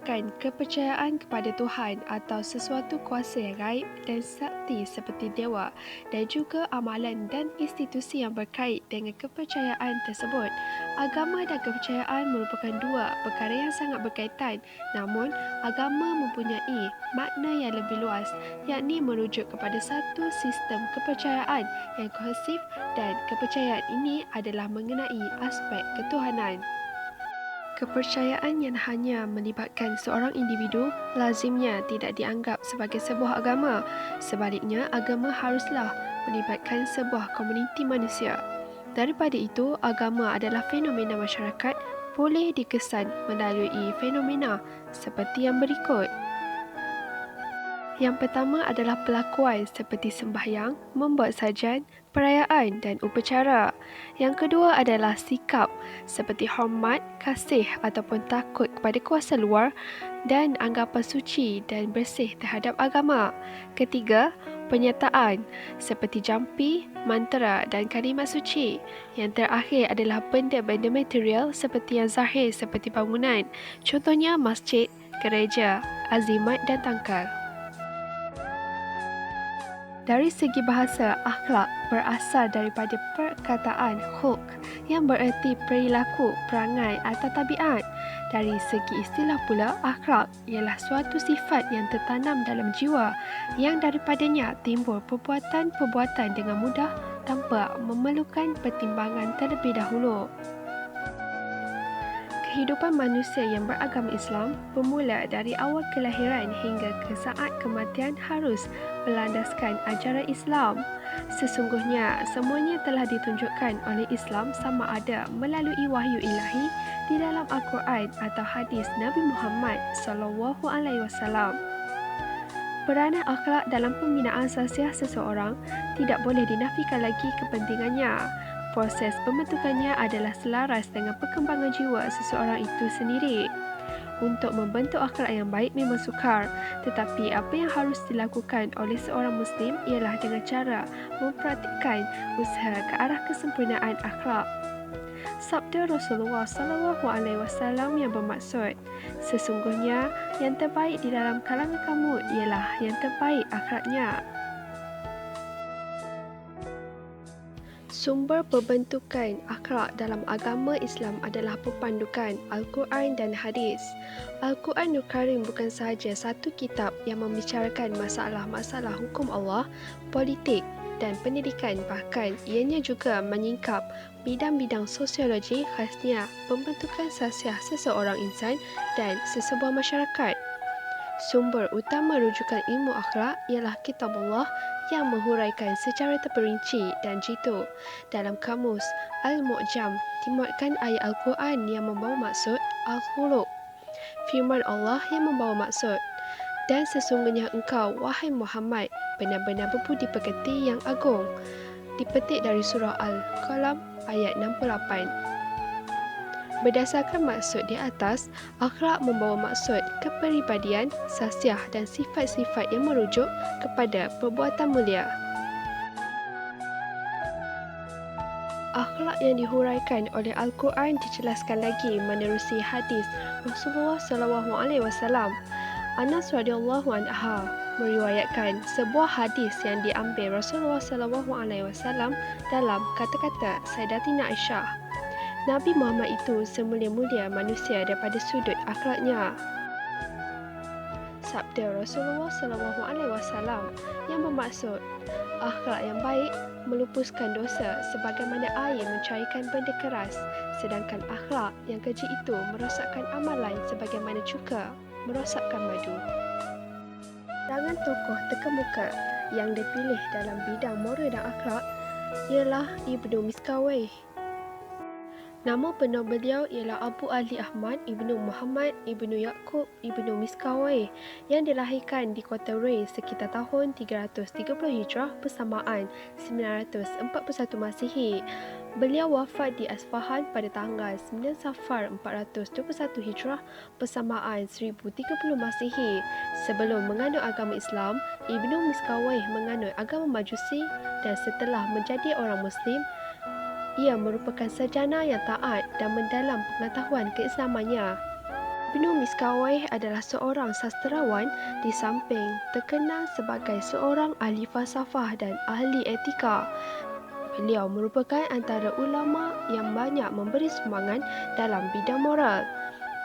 merupakan kepercayaan kepada Tuhan atau sesuatu kuasa yang gaib dan sakti seperti dewa, dan juga amalan dan institusi yang berkait dengan kepercayaan tersebut. Agama dan kepercayaan merupakan dua perkara yang sangat berkaitan, namun agama mempunyai makna yang lebih luas, yakni merujuk kepada satu sistem kepercayaan yang kohesif, dan kepercayaan ini adalah mengenai aspek ketuhanan. Kepercayaan yang hanya melibatkan seorang individu lazimnya tidak dianggap sebagai sebuah agama. Sebaliknya, agama haruslah melibatkan sebuah komuniti manusia. Daripada itu, agama adalah fenomena masyarakat, boleh dikesan melalui fenomena seperti yang berikut. Yang pertama adalah pelakuan seperti sembahyang, membuat sajian, perayaan dan upacara. Yang kedua adalah sikap seperti hormat, kasih ataupun takut kepada kuasa luar dan anggapan suci dan bersih terhadap agama. Ketiga, penyataan seperti jampi, mantra dan kalimat suci. Yang terakhir adalah benda-benda material seperti yang zahir seperti bangunan. Contohnya masjid, gereja, azimat dan tangkal. Dari segi bahasa, akhlak berasal daripada perkataan khulq yang bererti perilaku, perangai atau tabiat. Dari segi istilah pula, akhlak ialah suatu sifat yang tertanam dalam jiwa yang daripadanya timbul perbuatan-perbuatan dengan mudah tanpa memerlukan pertimbangan terlebih dahulu. Kehidupan manusia yang beragama Islam bermula dari awal kelahiran hingga ke saat kematian harus berlandaskan ajaran Islam. Sesungguhnya, semuanya telah ditunjukkan oleh Islam sama ada melalui wahyu ilahi di dalam Al-Quran atau hadis Nabi Muhammad SAW. Peranan akhlak dalam pembinaan sasiah seseorang tidak boleh dinafikan lagi kepentingannya. Proses pembentukannya adalah selaras dengan perkembangan jiwa seseorang itu sendiri. Untuk membentuk akhlak yang baik memang sukar, tetapi apa yang harus dilakukan oleh seorang Muslim ialah dengan cara mempraktikkan usaha ke arah kesempurnaan akhlak. Sabda Rasulullah SAW yang bermaksud, sesungguhnya yang terbaik di dalam kalangan kamu ialah yang terbaik akhlaknya. Sumber pembentukan akhlak dalam agama Islam adalah pepandukan Al-Quran dan hadis. Al-Quranul Karim bukan sahaja satu kitab yang membicarakan masalah-masalah hukum Allah, politik dan pendidikan, bahkan ianya juga menyingkap bidang-bidang sosiologi, khasnya pembentukan sasiah seseorang insan dan sesebuah masyarakat. Sumber utama rujukan ilmu akhlak ialah kitab Allah yang menghuraikan secara terperinci dan jitu. Dalam kamus Al-Mu'jam dimuatkan ayat Al-Quran yang membawa maksud Al-Khuluq, firman Allah yang membawa maksud, dan sesungguhnya engkau, wahai Muhammad, benar-benar berbudi pekerti yang agung. Dipetik dari surah Al-Qalam ayat 68. Berdasarkan maksud di atas, akhlak membawa maksud kepribadian, sasiah dan sifat-sifat yang merujuk kepada perbuatan mulia. Akhlak yang dihuraikan oleh Al-Quran dijelaskan lagi menerusi hadis Rasulullah SAW. Anas radhiyallahu anha meriwayatkan sebuah hadis yang diambil Rasulullah SAW dalam kata-kata Sayyidatina Aisyah. Nabi Muhammad itu semulia-mulia manusia daripada sudut akhlaknya. Sabda Rasulullah SAW yang bermaksud, akhlak yang baik melupuskan dosa sebagaimana air mencairkan benda keras, sedangkan akhlak yang keji itu merosakkan amalan sebagaimana cuka merosakkan madu. Kalangan tokoh terkemuka yang dipilih dalam bidang moral dan akhlak ialah Ibnu Miskawayh. Nama benar beliau ialah Abu Ali Ahmad Ibnu Muhammad Ibnu Yaqub Ibnu Miskawayh yang dilahirkan di kota Ray sekitar tahun 330 Hijrah bersamaan 941 Masihi. Beliau wafat di Asfahan pada tanggal 9 Safar 421 Hijrah bersamaan 1030 Masihi. Sebelum menganut agama Islam, Ibnu Miskawayh menganut agama Majusi, dan setelah menjadi orang Muslim, ia merupakan sarjana yang taat dan mendalam pengetahuan keislamannya. Ibnu Miskawayh adalah seorang sastrawan di samping terkenal sebagai seorang ahli falsafah dan ahli etika. Beliau merupakan antara ulama yang banyak memberi sumbangan dalam bidang moral.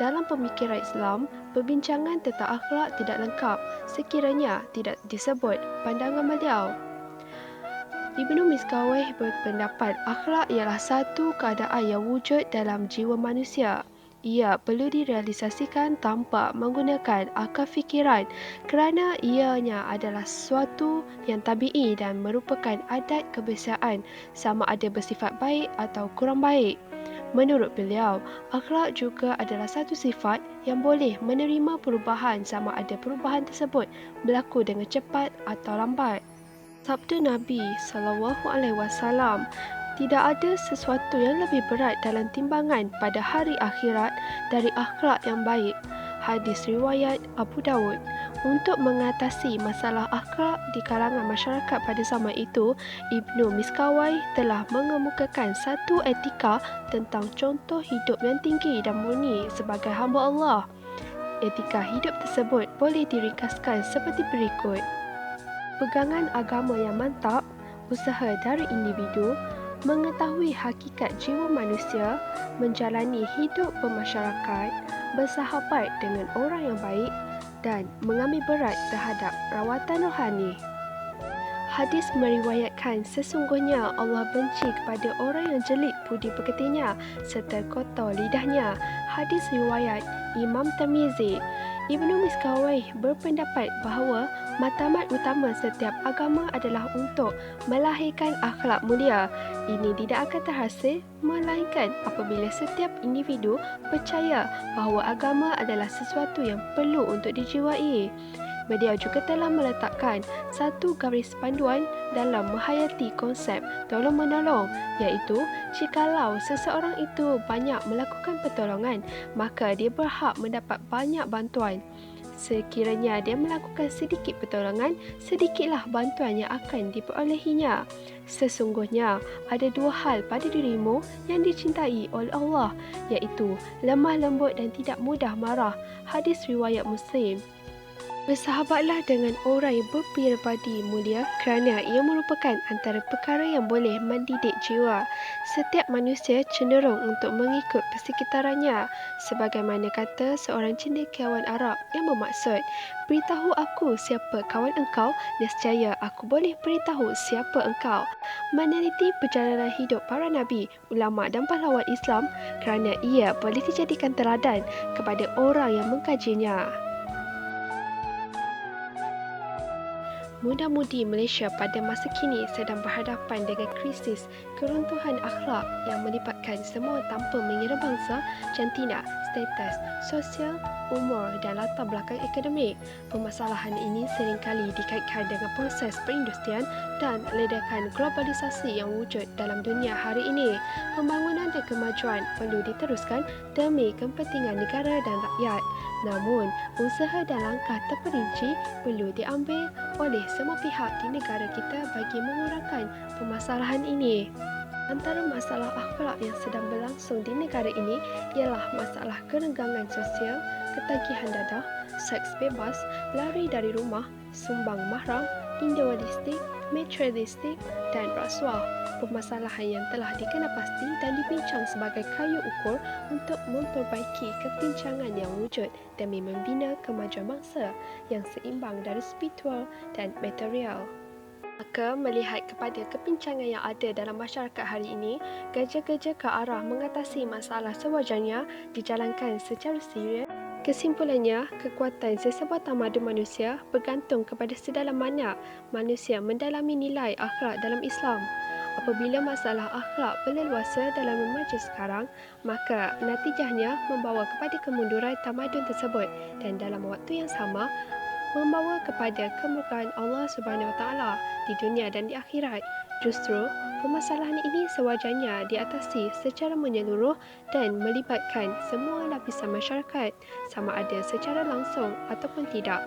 Dalam pemikiran Islam, perbincangan tentang akhlak tidak lengkap sekiranya tidak disebut pandangan beliau. Ibnu Miskawayh berpendapat akhlak ialah satu keadaan yang wujud dalam jiwa manusia. Ia perlu direalisasikan tanpa menggunakan akal fikiran kerana ianya adalah sesuatu yang tabii dan merupakan adat kebiasaan sama ada bersifat baik atau kurang baik. Menurut beliau, akhlak juga adalah satu sifat yang boleh menerima perubahan sama ada perubahan tersebut berlaku dengan cepat atau lambat. Sabda Nabi SAW, tidak ada sesuatu yang lebih berat dalam timbangan pada hari akhirat dari akhlak yang baik. Hadis riwayat Abu Dawud. Untuk mengatasi masalah akhlak di kalangan masyarakat pada zaman itu, Ibnu Miskawayh telah mengemukakan satu etika tentang contoh hidup yang tinggi dan murni sebagai hamba Allah. Etika hidup tersebut boleh diringkaskan seperti berikut. Pegangan agama yang mantap, usaha dari individu, mengetahui hakikat jiwa manusia, menjalani hidup bermasyarakat, bersahabat dengan orang yang baik dan mengambil berat terhadap rawatan rohani. Hadis meriwayatkan sesungguhnya Allah benci kepada orang yang jelik budi pekertinya serta kotor lidahnya. Hadis riwayat Imam Tirmizi. Ibnu Miskawayh berpendapat bahawa matlamat utama setiap agama adalah untuk melahirkan akhlak mulia. Ini tidak akan terhasil melainkan apabila setiap individu percaya bahawa agama adalah sesuatu yang perlu untuk dijiwai. Beliau juga telah meletakkan satu garis panduan dalam menghayati konsep tolong-menolong, iaitu jikalau seseorang itu banyak melakukan pertolongan, maka dia berhak mendapat banyak bantuan. Sekiranya dia melakukan sedikit pertolongan, sedikitlah bantuan yang akan diperolehinya. Sesungguhnya ada dua hal pada dirimu yang dicintai oleh Allah, iaitu lemah lembut dan tidak mudah marah. Hadis riwayat Muslim. Bersahabatlah dengan orang yang berpribadi mulia kerana ia merupakan antara perkara yang boleh mendidik jiwa. Setiap manusia cenderung untuk mengikut persekitarannya. Sebagaimana kata seorang cendekiawan Arab yang bermaksud, beritahu aku siapa kawan engkau, nescaya aku boleh beritahu siapa engkau. Meneliti perjalanan hidup para nabi, ulama dan pahlawan Islam kerana ia boleh dijadikan teladan kepada orang yang mengkajinya. Muda-mudi Malaysia pada masa kini sedang berhadapan dengan krisis keruntuhan akhlak yang melibatkan semua tanpa mengira bangsa, jantina, status, sosial, umur dan latar belakang akademik. Permasalahan ini seringkali dikaitkan dengan proses perindustrian dan ledakan globalisasi yang wujud dalam dunia hari ini. Pembangunan dan kemajuan perlu diteruskan demi kepentingan negara dan rakyat. Namun, usaha dan langkah terperinci perlu diambil oleh semua pihak di negara kita bagi mengurangkan permasalahan ini. Antara masalah akhlak yang sedang berlangsung di negara ini ialah masalah kerenggangan sosial, ketagihan dadah, seks bebas, lari dari rumah, sumbang mahram, individualistik, materialistik dan rasuah. Permasalahan yang telah dikenal pasti dan dibincang sebagai kayu ukur untuk memperbaiki kepincangan yang wujud demi membina kemajuan bangsa yang seimbang dari spiritual dan material. Maka melihat kepada kepincangan yang ada dalam masyarakat hari ini, kerja-kerja ke arah mengatasi masalah sewajarnya dijalankan secara serius. Kesimpulannya, kekuatan sesebuah tamadun manusia bergantung kepada sedalam mana manusia mendalami nilai akhlak dalam Islam. Apabila masalah akhlak berleluasa dalam remaja sekarang, maka natijahnya membawa kepada kemunduran tamadun tersebut dan dalam waktu yang sama membawa kepada kemurkaan Allah Subhanahu Wa Taala di dunia dan di akhirat. Justru, permasalahan ini sewajarnya diatasi secara menyeluruh dan melibatkan semua lapisan masyarakat, sama ada secara langsung ataupun tidak.